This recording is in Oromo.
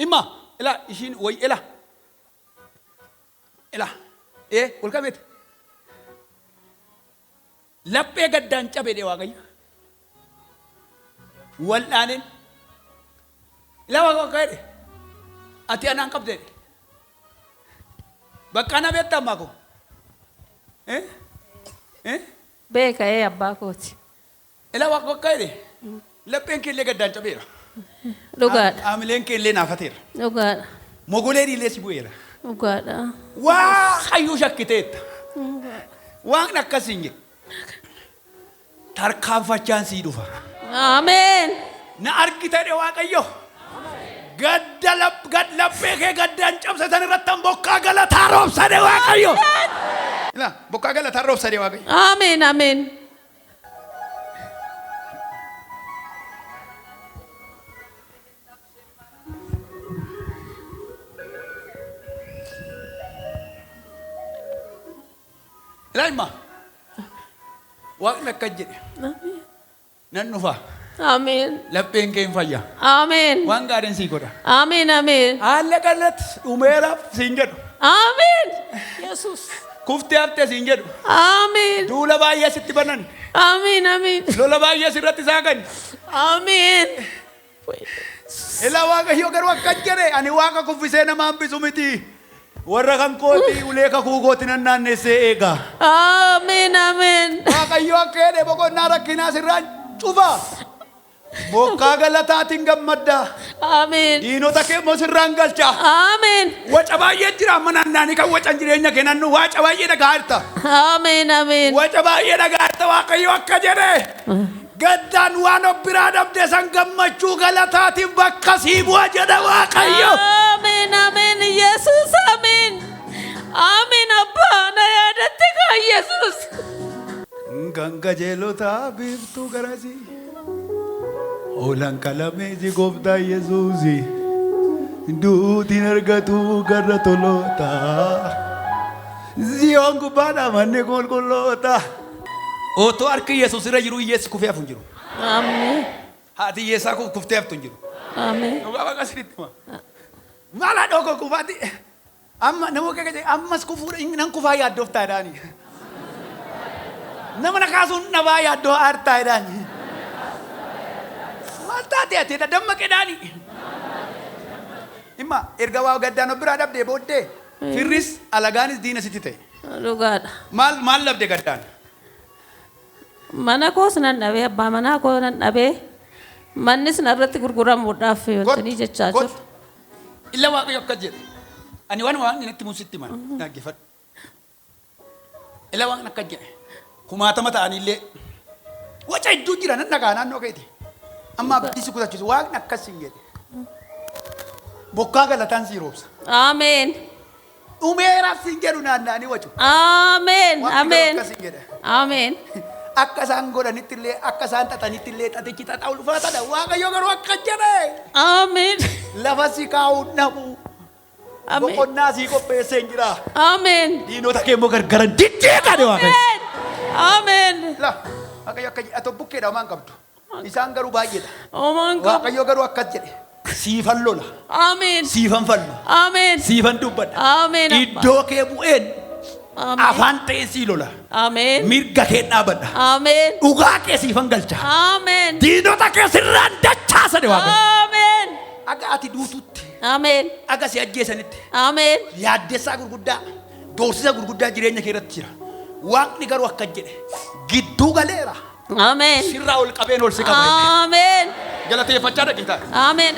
إما إلا إشين وي إلا إلا إيه قول كميت لبى قدان شبه واقعي والآن لا واقعي أتي أنا أنقب ده بكانا بيتا ماكو إيه إيه بيك إيه أبا كوتي إلا واقعي لبى كيلي قدان شبه لغات عاملين كيلي نافتير لغات مغولي ليش بويرا لغات وخيو شكتت وان نكاسينج تركاب فجان سيدوفا آمين نأركي تري واقعيو قد لب بيك قد أنجب ستن رتم بوكا غلا تاروب سري واقعيو لا بوكا غلا تاروب سري واقعي آمين آمين لا ما وقنا كجري ننفع آمين لبين كيم فيا آمين وان قارن سيكورا آمين آمين على قلت أميرا سينجر آمين يسوس كفتي أبتة سينجر آمين دولا بايا ستبنان آمين آمين لولا بايا سرت ساكن آمين إلا واقع يوكر وكجري أنا واقع كوفيسنا ما بيسومتي ورقم كوتي وليكا كوغوتي نان نسيئة آمين آمين واقع يوكر بقول نارا كنا سران شوفا بوكا غلطا تنغم مدى آمين دينو تكي مسران غلطا آمين وچبا يجرا مناناني كا وچنجرينيا كنانو وچبا يدغارتا آمين آمين وچبا يدغارتا واقع يوكا جري قدان وانو برادم دسان غمچو غلطا تنبكا سيبوا جدا واقع يو آمين آمين يسوس آمين آمين أبا أنا يادتك يسوس Ganga jelo ta biftu garasi Olan kalame ji gobda Yesusi Du tinergatu garra tolota Zion kubana manne kol kolota Oto arki Yesus ira jiru Yesus kufe afunjiru آمين Hati Yesa ku kufte afunjiru آمين Ngaba kasiritima Mala doko kufati Amma namo keke amma skufura nang kufa ya dofta dani Nama nakasun nawa ya do arta dani Mata dia tidak damma ke dani Imma ergawa gaddano beradab de bodde Firis alaganis dina sitite لغات mal lab de gaddan mana ko sanan nabe abba mana ko nan nabe mannis narratti gurguram wodaffe yontani jechachur illa waqa yokkajje ani wan wan ni musitti man nagifat illa wan nakajje kuma ta mata anille wacha iddu jira nan naga nan no kayti amma bisu kuta chisu wa nakasingede bokka galatan sirobsa آمين umera singeru nan nani wachu آمين آمين آمين akkasan godhanittillee akkasan xaxanittillee xaxichi xaxaa ulfaata dha waaqayyo garuu akka jedhe آمين lafa si kaa'uu dhabu آمين boqonnaa sii qopheessee hin jira آمين diinota kee immoo gargaran diddee qaade waaqayyo آمين la waaqayyo akka jedhe atoo bukkeedha homaan qabdu isaan garuu baay'eedha أمان كم waaqayyo garuu akkas jedhe siifan lola آمين siifan falma آمين siifan dubbadha آمين iddoo kee bu'een آمين afaan ta'ee sii lola آمين mirga kee dhaabadha آمين dhugaa kee siifan galcha آمين diinota kee sirraan dachaasani waaqayyo آمين aga ati duututti آمين aga si ajjeesanitti آمين yaaddessaa gurguddaa doorsisa gurguddaa jireenya kee irratti jira waaqni garuu akka jedhe gidduu galeera آمين sirraa ol qabeen ol si qaba آمين galateeffachaa dhaqiitaa آمين